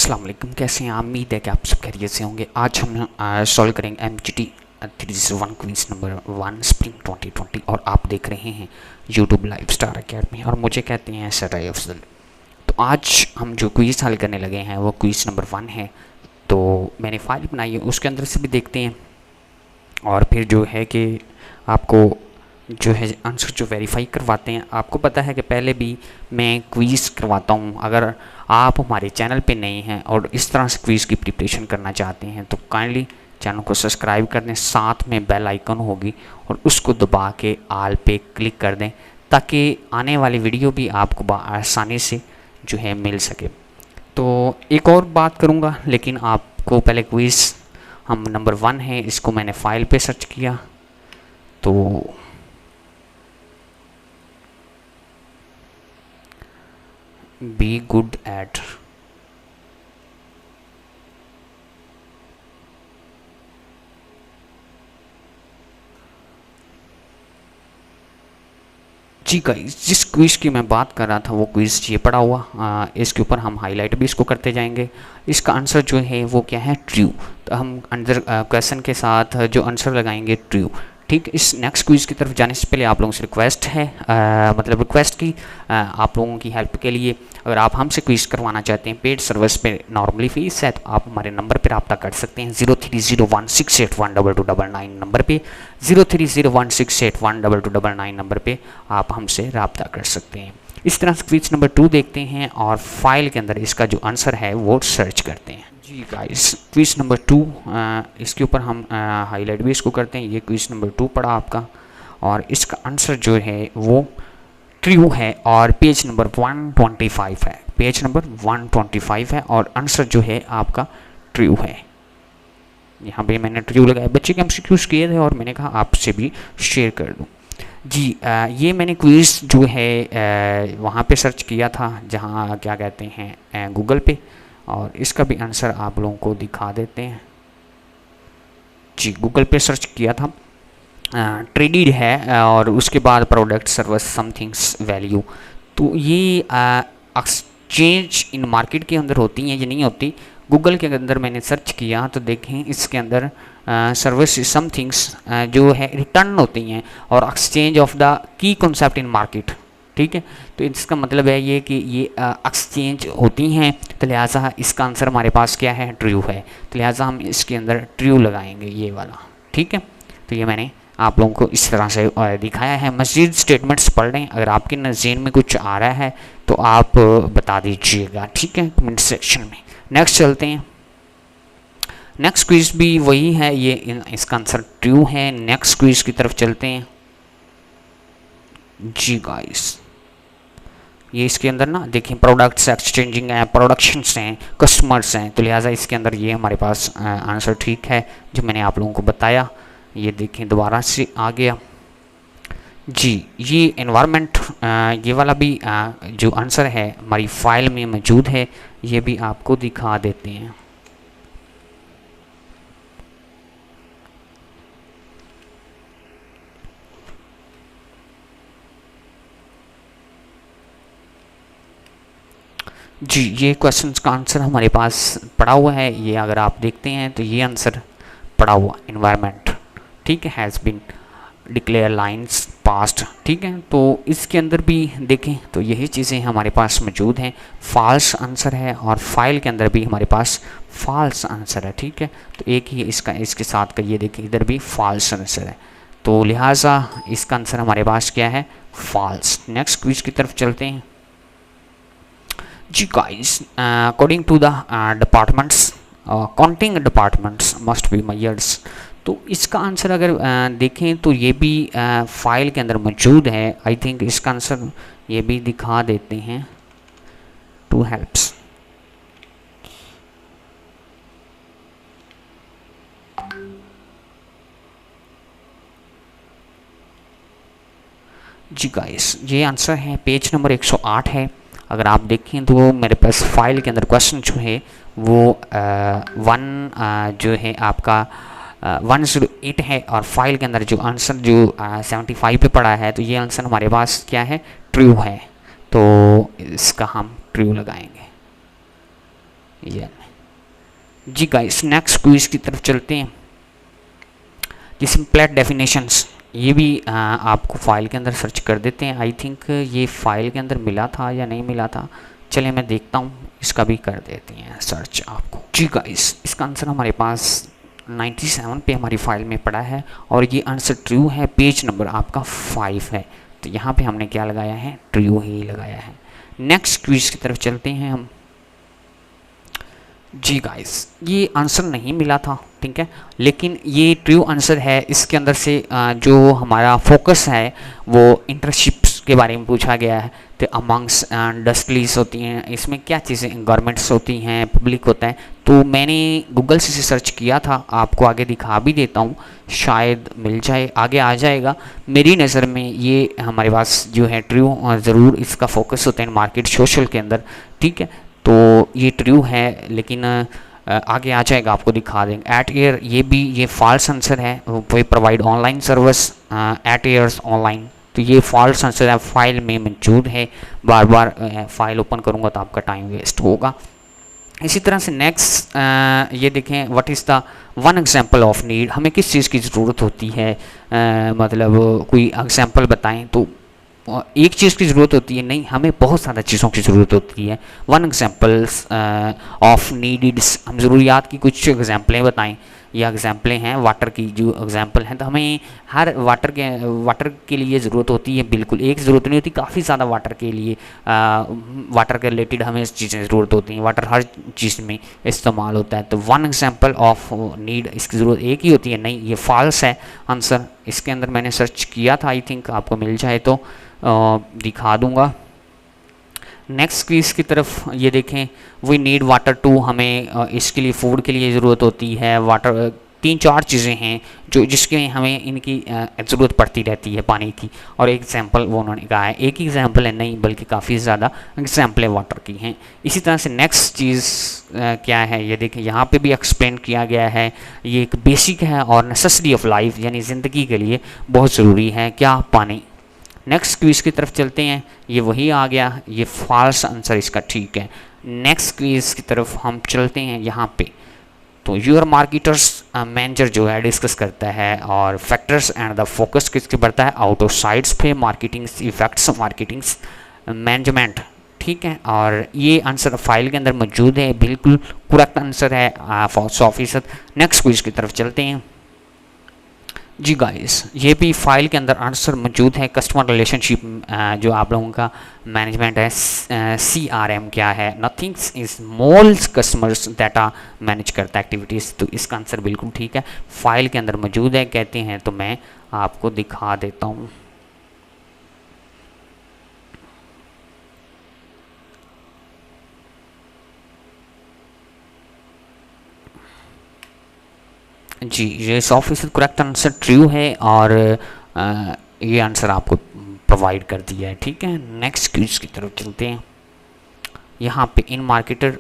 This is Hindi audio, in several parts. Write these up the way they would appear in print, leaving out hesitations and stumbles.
अस्सलाम वालेकुम, कैसे हैं? उम्मीद है कि आप सब खैरियत से होंगे। आज हम सॉल्व करेंगे MGT 301 क्विज नंबर 1 स्प्रिंग 2020 और आप देख रहे हैं यूट्यूब लाइव स्टार अकेडमी और मुझे कहते हैं सर अफजल। तो आज हम जो क्विज हल करने लगे हैं वो क्विज नंबर 1 है। तो मैंने फाइल बनाई है, उसके अंदर से भी देखते हैं और फिर जो है कि आपको जो है आंसर जो वेरीफाई करवाते हैं। आपको पता है कि पहले भी मैं क्विज़ करवाता हूँ। अगर आप हमारे चैनल पे नए हैं और इस तरह से क्विज़ की प्रिपरेशन करना चाहते हैं तो काइंडली चैनल को सब्सक्राइब कर दें, साथ में बेल आइकन होगी और उसको दबा के आल पे क्लिक कर दें ताकि आने वाली वीडियो भी आपको आसानी से जो है मिल सके। तो एक और बात करूँगा, लेकिन आपको पहले क्विज़ हम नंबर 1 है, इसको मैंने फ़ाइल पे सर्च किया तो be good at G guys, जिस क्विज़ की मैं बात कर रहा था वो क्विज़ ये पड़ा हुआ, इसके ऊपर हम हाईलाइट भी इसको करते जाएंगे। इसका आंसर जो है वो क्या है, ट्रू। तो हम अंदर क्वेश्चन के साथ जो आंसर लगाएंगे ट्रू। ठीक, इस नेक्स्ट क्विज़ की तरफ जाने से पहले आप लोगों से रिक्वेस्ट है, मतलब रिक्वेस्ट की आप लोगों की हेल्प के लिए, अगर आप हमसे क्विज़ करवाना चाहते हैं पेड सर्विस पे नॉर्मली फ़ीस है, तो आप हमारे नंबर पर रब्ता कर सकते हैं 030168122299 नंबर पे 030168122299 नंबर पे आप हमसे रब्ता कर सकते हैं। इस तरह से क्विज़ नंबर 2 देखते हैं और फाइल के अंदर इसका जो आंसर है वो सर्च करते हैं। जी गाइस, क्विज़ नंबर 2, इसके ऊपर हम हाईलाइट भी इसको करते हैं। ये क्विज़ नंबर 2 पड़ा आपका और इसका आंसर जो है वो ट्रू है और पेज नंबर 125 है। पेज नंबर 125 है और आंसर जो है आपका ट्रू है। यहाँ पे मैंने ट्रू लगाया, बच्चे के MCQs किए थे और मैंने कहा आपसे भी शेयर कर दूँ। जी ये मैंने क्विज़ जो है वहाँ पे सर्च किया था, जहाँ क्या कहते हैं गूगल पे, और इसका भी आंसर आप लोगों को दिखा देते हैं। जी गूगल पे सर्च किया था, ट्रेडिड है और उसके बाद प्रोडक्ट सर्विस समथिंग्स वैल्यू। तो ये एक्सचेंज इन मार्केट के अंदर होती हैं, ये नहीं होती। गूगल के अंदर मैंने सर्च किया तो देखें इसके अंदर सर्विस समथिंग्स जो है रिटर्न होती हैं और exchange of the key concept in market. ठीक है, तो इसका मतलब है ये कि ये एक्सचेंज होती हैं, तो लिहाजा इसका आंसर हमारे पास क्या है, ट्रू है। तो लिहाजा हम इसके अंदर ट्रू लगाएंगे ये वाला। ठीक है, तो ये मैंने आप लोगों को इस तरह से दिखाया है। मज़ीद स्टेटमेंट्स पढ़ लें, अगर आपके नज़र में कुछ आ रहा है तो आप बता दीजिएगा, ठीक है, कमेंट सेक्शन में। नेक्स्ट चलते हैं। नेक्स्ट क्विज़ भी वही है, ये इसका आंसर ट्रू है। नेक्स्ट क्विज़ की तरफ चलते हैं। जी गाइस, ये इसके अंदर ना देखें प्रोडक्ट्स एक्सचेंजिंग हैं, प्रोडक्शंस हैं, कस्टमर्स हैं, तो लिहाजा इसके अंदर ये हमारे पास आंसर ठीक है जो मैंने आप लोगों को बताया। ये देखें दोबारा से आ गया। जी ये एनवायरनमेंट, ये वाला भी जो आंसर है हमारी फाइल में मौजूद है, ये भी आपको दिखा देते हैं। जी ये क्वेश्चंस का आंसर हमारे पास पड़ा हुआ है, ये अगर आप देखते हैं तो ये आंसर पड़ा हुआ एनवायरनमेंट। ठीक है, has been declare lines past. ठीक है, तो इसके अंदर भी देखें तो यही चीज़ें हमारे पास मौजूद हैं। फॉल्स आंसर है और फाइल के अंदर भी हमारे पास फॉल्स आंसर है। ठीक है, तो एक ही इसका इसके साथ का ये देखें इधर भी फॉल्स आंसर है, तो लिहाजा इसका आंसर हमारे पास क्या है, फॉल्स। नेक्स्ट क्विज की तरफ चलते हैं। जी guys, according to the departments counting departments must be measures. तो इसका आंसर अगर देखें तो ये भी फाइल के अंदर मौजूद है। आई थिंक इसका आंसर ये भी दिखा देते हैं टू हेल्प्स। जी गाइस, ये आंसर है पेज नंबर 108 है। अगर आप देखें तो मेरे पास फाइल के अंदर क्वेश्चन जो है वो 1 जो है आपका 108 है और फाइल के अंदर जो आंसर जो 75 पे पड़ा है, तो ये आंसर हमारे पास क्या है, ट्रू है। तो इसका हम ट्रू लगाएंगे। ये जी गाइस, नेक्स्ट क्विज की तरफ चलते हैं, जिसमें प्लेट डेफिनेशंस, ये भी आपको फाइल के अंदर सर्च कर देते हैं। आई थिंक ये फाइल के अंदर मिला था या नहीं मिला था, चलिए मैं देखता हूँ, इसका भी कर देते हैं सर्च आपको। जी गाइस, इसका आंसर हमारे पास 97 पे हमारी फाइल में पड़ा है और ये आंसर ट्रू है। पेज नंबर आपका 5 है, तो यहाँ पे हमने क्या लगाया है, ट्रू ही लगाया है। नेक्स्ट क्विज की तरफ चलते हैं हम। जी गाइस, ये आंसर नहीं मिला था, ठीक है, लेकिन ये ट्रू आंसर है। इसके अंदर से जो हमारा फोकस है वो इंटर्नशिप्स के बारे में पूछा गया है। तो अमंग्स इंडस्ट्रीज होती हैं, इसमें क्या चीज़ें, गवर्नमेंट्स होती हैं, पब्लिक होता है। तो मैंने गूगल से सर्च किया था, आपको आगे दिखा भी देता हूँ, शायद मिल जाए, आगे आ जाएगा। मेरी नज़र में ये हमारे पास जो है ट्रू, ज़रूर इसका फोकस होता है मार्केट सोशल के अंदर, ठीक है, तो ये ट्रू है, लेकिन आगे आ जाएगा, आपको दिखा देंगे। एट ईयर, ये फॉल्स आंसर है। वे provide online service at years online, तो ये फॉल्स आंसर है, फाइल में मौजूद है। बार बार फाइल ओपन करूँगा तो आपका टाइम वेस्ट होगा। इसी तरह से नेक्स्ट ये देखें, what is the one example of need, हमें किस चीज़ की ज़रूरत होती है, मतलब कोई एग्जांपल बताएं। तो एक चीज़ की ज़रूरत होती है नहीं, हमें बहुत ज़्यादा चीज़ों की ज़रूरत होती है। वन एग्जांपल्स ऑफ नीड्स, हम ज़रूरियात की कुछ एग्जांपलें बताएं। ये एग्जांपलें हैं वाटर की, जो एग्जांपल हैं, तो हमें हर वाटर के लिए ज़रूरत होती है। बिल्कुल एक ज़रूरत नहीं होती, काफ़ी ज़्यादा वाटर के लिए, वाटर के रिलेटेड हमें चीज़ें ज़रूरत होती हैं। वाटर हर चीज़ में इस्तेमाल होता है। तो वन एग्जांपल ऑफ नीड, इसकी ज़रूरत एक ही होती है, नहीं, ये फॉल्स है आंसर। इसके अंदर मैंने सर्च किया था, आई थिंक आपको मिल जाए तो दिखा दूंगा। नेक्स्ट क्विज की तरफ ये देखें, वी नीड वाटर टू, हमें इसके लिए फूड के लिए ज़रूरत होती है। वाटर 3-4 चीज़ें हैं जो जिसके हमें इनकी ज़रूरत पड़ती रहती है पानी की। और एक एग्जांपल वो उन्होंने कहा है, एक ही एग्जांपल है नहीं, बल्कि काफ़ी ज़्यादा एग्जांपलें वाटर की हैं। इसी तरह से नेक्स्ट चीज़ क्या है, ये देखें, यहाँ पे भी एक्सप्लेन किया गया है। ये एक बेसिक है और नेसेसिटी ऑफ लाइफ, यानी ज़िंदगी के लिए बहुत ज़रूरी है, क्या, पानी। नेक्स्ट क्विज की तरफ चलते हैं, ये वही आ गया, ये फॉल्स आंसर इसका, ठीक है। नेक्स्ट क्विज की तरफ हम चलते हैं यहाँ पे। तो यूर मार्केटर्स मैनेजर जो है डिस्कस करता है, और फैक्टर्स एंड द फोकस किसके बढ़ता है, आउट ऑफ साइड्स पे, मार्केटिंग इफेक्ट्स, मार्केटिंग मैनेजमेंट, ठीक है। और ये आंसर फाइल के अंदर मौजूद है, बिल्कुल करेक्ट आंसर है 100%। नेक्स्ट क्विज की तरफ चलते हैं। जी गाइस, ये भी फाइल के अंदर आंसर मौजूद है। कस्टमर रिलेशनशिप जो आप लोगों का मैनेजमेंट है, CRM क्या है, nothing is moles customers data manage करता है एक्टिविटीज़। तो इसका आंसर बिल्कुल ठीक है, फाइल के अंदर मौजूद है, कहते हैं, तो मैं आपको दिखा देता हूँ। जी, ये 100% करेक्ट आंसर ट्रू है, और ये आंसर आपको प्रोवाइड कर दिया है, ठीक है। नेक्स्ट क्विज की तरफ चलते हैं। यहाँ पे इन मार्केटर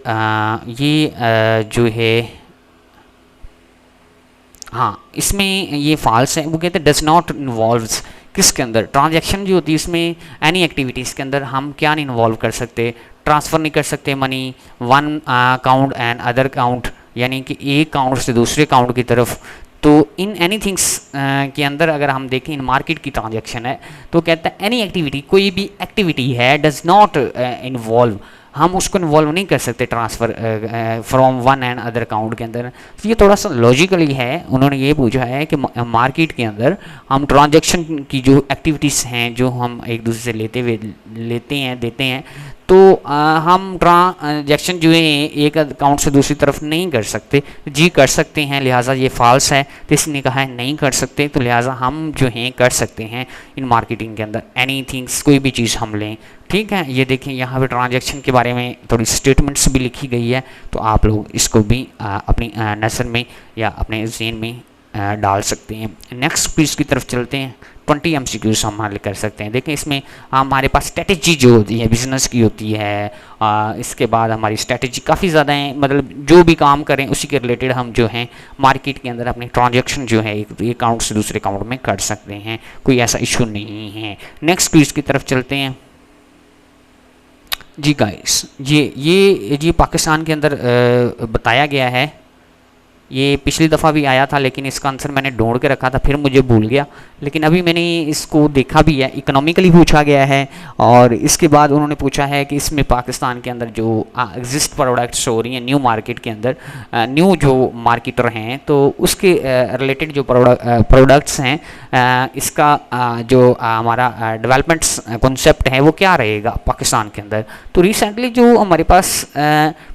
ये जो है, हाँ, इसमें ये फॉल्स है। वो कहते हैं डज नॉट इन्वॉल्व्स, किसके अंदर, ट्रांजैक्शन जो होती है इसमें, एनी एक्टिविटीज़ के अंदर हम क्या नहीं इन्वॉल्व कर सकते, ट्रांसफ़र नहीं कर सकते money, one account and other account, यानी कि एक अकाउंट से दूसरे अकाउंट की तरफ। तो इन एनी थिंग्स के अंदर अगर हम देखें, इन मार्केट की ट्रांजैक्शन है, तो कहता है एनी एक्टिविटी, कोई भी एक्टिविटी है, डज नॉट इन्वॉल्व, हम उसको इन्वॉल्व नहीं कर सकते transfer from one and other account के अंदर। तो ये थोड़ा सा लॉजिकली है। उन्होंने ये पूछा है कि मार्केट के अंदर हम ट्रांजैक्शन की जो एक्टिविटीज़ हैं, जो हम एक दूसरे से लेते हैं देते हैं, तो हम ट्रांजैक्शन जो है एक अकाउंट से दूसरी तरफ नहीं कर सकते। जी कर सकते हैं, लिहाजा ये फॉल्स है। तो इसने कहा है नहीं कर सकते, तो लिहाजा हम जो हैं कर सकते हैं इन मार्केटिंग के अंदर एनी थिंग्स, कोई भी चीज़ हम लें, ठीक है। ये देखें, यहाँ पे ट्रांजैक्शन के बारे में थोड़ी स्टेटमेंट्स भी लिखी गई है, तो आप लोग इसको भी अपनी नज़र में या अपने ज़हन में डाल सकते हैं। नेक्स्ट क्विज की तरफ चलते हैं। 20 MCQs हम हल कर सकते हैं। देखें, इसमें हमारे पास स्ट्रेटजी जो होती है बिज़नेस की होती है, इसके बाद हमारी स्ट्रेटजी काफ़ी ज़्यादा है, मतलब जो भी काम करें उसी के रिलेटेड हम जो हैं मार्केट के अंदर अपनी ट्रांजैक्शन जो है एक अकाउंट से दूसरे अकाउंट में कर सकते हैं, कोई ऐसा इशू नहीं है। नेक्स्ट क्विज की तरफ चलते हैं। जी गाइस, ये पाकिस्तान के अंदर बताया गया है। ये पिछली दफ़ा भी आया था, लेकिन इसका आंसर मैंने ढूंढ के रखा था, फिर मुझे भूल गया। लेकिन अभी मैंने इसको देखा भी है, इकोनॉमिकली पूछा गया है। और इसके बाद उन्होंने पूछा है कि इसमें पाकिस्तान के अंदर जो एग्जिस्ट प्रोडक्ट्स हो रही हैं न्यू मार्केट के अंदर, न्यू जो मार्केटर हैं, तो उसके रिलेटेड जो प्रोडक्ट्स हैं, इसका जो हमारा डेवलपमेंट्स कॉन्सेप्ट है वो क्या रहेगा पाकिस्तान के अंदर। तो रिसेंटली जो हमारे पास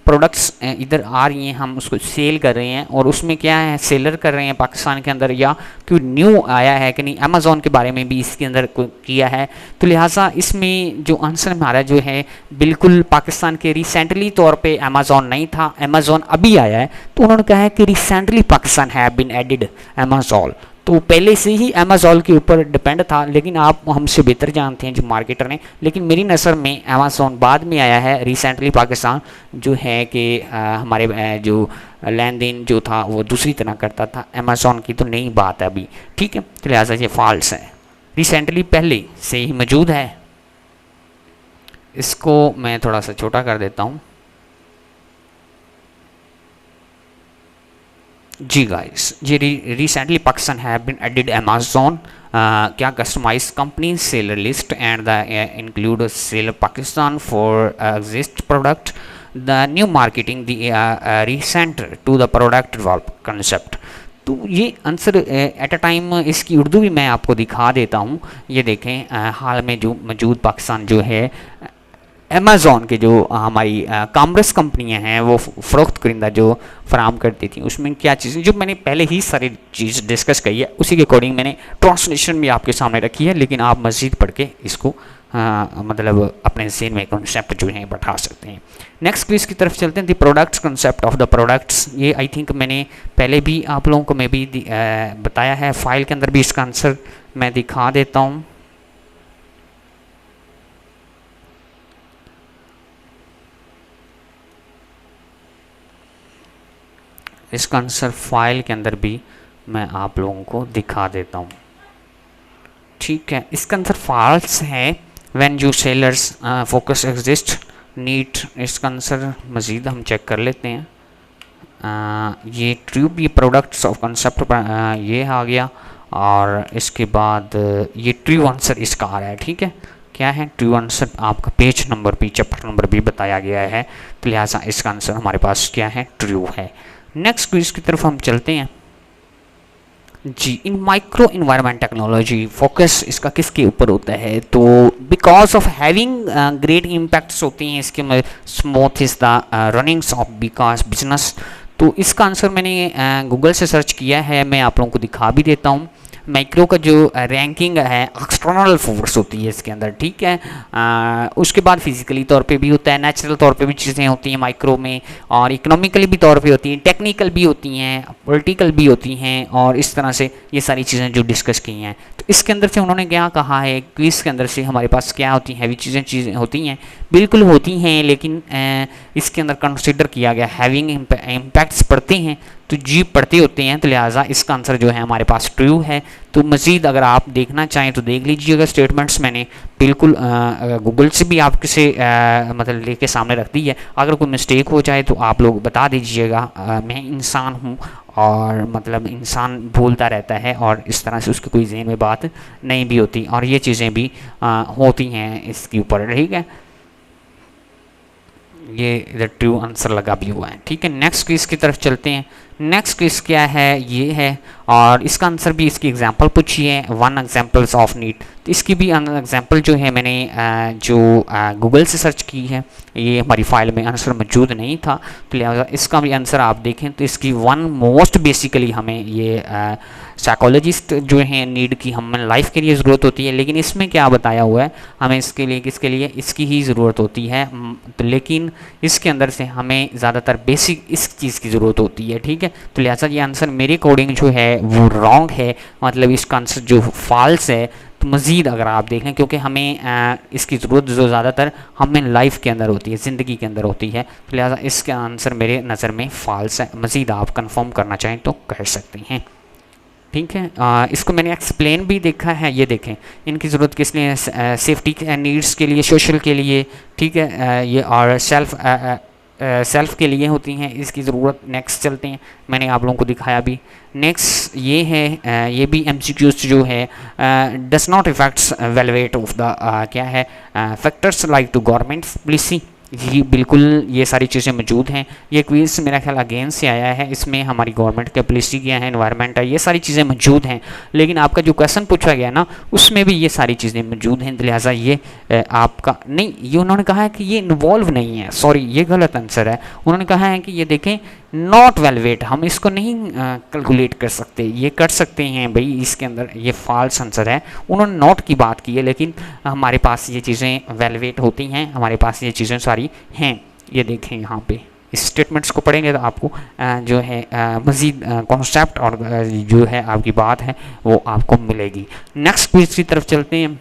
प्रोडक्ट्स इधर आ रही हैं, हम उसको सेल कर रहे हैं, और उसमें क्या है, सेलर कर रहे हैं पाकिस्तान के अंदर, या कोई न्यू आया है कि नहीं। अमेज़ॉन के बारे में भी इसके अंदर किया है, तो लिहाजा इसमें जो आंसर हमारा जो है बिल्कुल पाकिस्तान के रिसेंटली तौर पे अमेज़ॉन नहीं था, अमेज़ॉन अभी आया है। तो उन्होंने कहा है कि recently Pakistan have been added Amazon. तो पहले से ही अमेज़ॉन के ऊपर डिपेंड था, लेकिन आप हमसे बेहतर जानते हैं जो मार्केटर ने। लेकिन मेरी नज़र में अमेज़ॉन बाद में आया है, रिसेंटली पाकिस्तान जो है कि हमारे जो लेन देन जो था वो दूसरी तरह करता था, अमेज़ॉन की तो नई बात है अभी, ठीक है। तो लिहाजा ये फॉल्स है, रिसेंटली पहले से ही मौजूद है। इसको मैं थोड़ा सा छोटा कर देता हूँ। जी गाइस, ये recently Pakistan have been added Amazon क्या customize company seller list and the include seller Pakistan for exist product the new marketing the recent to the product develop concept. तो ये आंसर एट अ टाइम इसकी उर्दू भी मैं आपको दिखा देता हूँ। ये देखें, हाल में जो मौजूद पाकिस्तान जो है अमेज़ॉन के जो हमारी कॉमर्स कंपनियां हैं वो फ़रोख्त करिंदा जो फराम करती थी, उसमें क्या चीज़ें जो मैंने पहले ही सारी चीज़ डिस्कस की है, उसी के अकॉर्डिंग मैंने ट्रांसलेशन भी आपके सामने रखी है। लेकिन आप मज़ीद पढ़ के इसको मतलब अपने ज़हन में कॉन्सेप्ट जो है बैठा सकते हैं। नेक्स्ट क्विज़ की तरफ चलते हैं। The products concept of the products, ये आई थिंक मैंने पहले भी आप लोगों को मैं भी बताया है, फाइल के अंदर भी इसका आंसर मैं दिखा देता हूँ। इसका आंसर फाइल के अंदर भी मैं आप लोगों को दिखा देता हूँ, ठीक है। इसका आंसर फॉल्स है, when you sellers focus exist neat. इसका आंसर मज़ीद हम चेक कर लेते हैं। ये ट्रू भी प्रोडक्ट्स ऑफ कंसेप्ट ये आ गया, और इसके बाद ये ट्रू आंसर इसका आ रहा है, ठीक है। क्या है ट्रू आंसर, आपका पेज नंबर भी चैप्टर नंबर भी बताया गया है। तो लिहाजा इसका आंसर हमारे पास क्या है, ट्रू है। नेक्स्ट क्विज की तरफ हम चलते हैं। जी, इन माइक्रो इन्वायरमेंट टेक्नोलॉजी फोकस इसका किसके ऊपर होता है। तो because of having great impacts होते हैं इसके, smooth is the runnings of because business. तो इसका आंसर मैंने गूगल से सर्च किया है, मैं आप लोगों को दिखा भी देता हूँ। माइक्रो का जो रैंकिंग है एक्सटर्नल फोर्स होती है इसके अंदर, ठीक है। उसके बाद फिजिकली तौर पे भी होता है, नेचुरल तौर पे भी चीज़ें होती हैं माइक्रो में, और इकोनॉमिकली भी तौर पे होती हैं, टेक्निकल भी होती हैं, पॉलिटिकल भी होती हैं, और इस तरह से ये सारी चीज़ें जो डिस्कस की हैं। तो इसके अंदर से उन्होंने क्या कहा है, क्विज़ के अंदर से हमारे पास क्या होती हैं, हैवी चीज़ें होती हैं, बिल्कुल होती हैं, लेकिन इसके अंदर कंसिडर किया गया हैविंग इम्पैक्ट्स पड़ते हैं, तो जी पढ़ते होते हैं। तो लिहाजा इसका आंसर जो है हमारे पास ट्रू है। तो मज़ीद अगर आप देखना चाहें तो देख लीजिएगा, स्टेटमेंट्स मैंने बिल्कुल गूगल से भी आपके से मतलब लेके सामने रख दी है। अगर कोई मिस्टेक हो जाए तो आप लोग बता दीजिएगा। मैं इंसान हूँ, और मतलब इंसान भूलता रहता है, और इस तरह से उसकी कोई ज़हन में बात नहीं भी होती, और ये चीज़ें भी होती हैं इसके ऊपर, ठीक है। ये इधर ट्रू आंसर लगा भी हुआ है, ठीक है। नेक्स्ट क्विज़ की तरफ चलते हैं। नेक्स्ट क्विज़ क्या है, ये है, और इसका आंसर भी इसकी एग्जांपल पूछी है, 1 एग्जांपल्स ऑफ नीट। तो इसकी भी एग्जांपल जो है मैंने जो गूगल से सर्च की है, ये हमारी फाइल में आंसर मौजूद नहीं था। तो लिहाजा इसका भी आंसर आप देखें तो इसकी 1 मोस्ट बेसिकली हमें ये साइकोलॉजिस्ट जो है नीड की हमें लाइफ के लिए ज़रूरत होती है, लेकिन इसमें क्या बताया हुआ है, हमें इसके लिए किसके लिए इसकी ही ज़रूरत होती है। तो लेकिन इसके अंदर से हमें ज़्यादातर बेसिक इस चीज़ की ज़रूरत होती है, ठीक है। तो लिहाजा ये आंसर मेरे अकॉर्डिंग जो है वो रॉन्ग है, मतलब इसका आंसर जो फॉल्स है। तो मज़ीद अगर आप देखें, क्योंकि हमें इसकी ज़रूरत जो ज़्यादातर हमें लाइफ के अंदर होती है, ज़िंदगी के अंदर होती है। तो लिहाजा इसका आंसर मेरे नज़र में फॉल्स है। मज़ीद आप कंफर्म करना चाहें तो कर सकते हैं, ठीक है। इसको मैंने एक्सप्लेन भी देखा है, ये देखें इनकी ज़रूरत किस लिए है, सेफ्टी नीड्स के लिए, सोशल के लिए, ठीक है, ये और सेल्फ के लिए होती हैं इसकी ज़रूरत। नेक्स्ट चलते हैं, मैंने आप लोगों को दिखाया भी। नेक्स्ट ये है, ये भी MCQs जो है, does not effects valuate of the क्या है factors like to government policy. जी बिल्कुल, ये सारी चीज़ें मौजूद हैं। ये क्विज़ मेरा ख्याल अगेन से आया है, इसमें हमारी गवर्नमेंट के पॉलिसी क्या है, एनवायरनमेंट है, ये सारी चीज़ें मौजूद हैं। लेकिन आपका जो क्वेश्चन पूछा गया ना, उसमें भी ये सारी चीज़ें मौजूद हैं, लिहाजा ये आपका नहीं, ये उन्होंने कहा है कि ये इन्वॉल्व नहीं है, सॉरी ये गलत आंसर है। उन्होंने कहा है कि ये देखें नॉट वैल्यूएट, हम इसको नहीं कैलकुलेट कर सकते, ये कर सकते हैं भाई, इसके अंदर ये फॉल्स आंसर है। उन्होंने नॉट की बात की है, लेकिन हमारे पास ये चीज़ें वैल्यूएट होती हैं, हमारे पास ये चीज़ें सारी हैं। ये देखें यहाँ पे इस स्टेटमेंट्स को पढ़ेंगे तो आपको जो है मज़ीद कॉन्सेप्ट और जो है आपकी बात है वो आपको मिलेगी। नेक्स्ट क्विज की तरफ चलते हैं।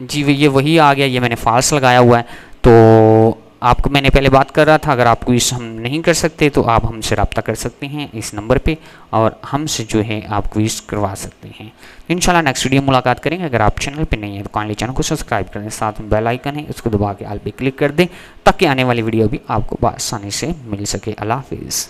जी ये वही आ गया, ये मैंने फॉल्स लगाया हुआ है। तो आपको मैंने पहले बात कर रहा था, अगर आप क्विज हम नहीं कर सकते तो आप हमसे रब्ता कर सकते हैं इस नंबर पे, और हमसे जो है आप क्विज करवा सकते हैं। इंशाल्लाह नेक्स्ट वीडियो मुलाकात करेंगे। अगर आप चैनल पे नहीं है तो काइंडली चैनल को सब्सक्राइब करें, साथ में बेल आइकन है उसको दबा के ऑल पे क्लिक कर दें, ताकि आने वाली वीडियो भी आपको आसानी से मिल सके। अल्लाह हाफिज़।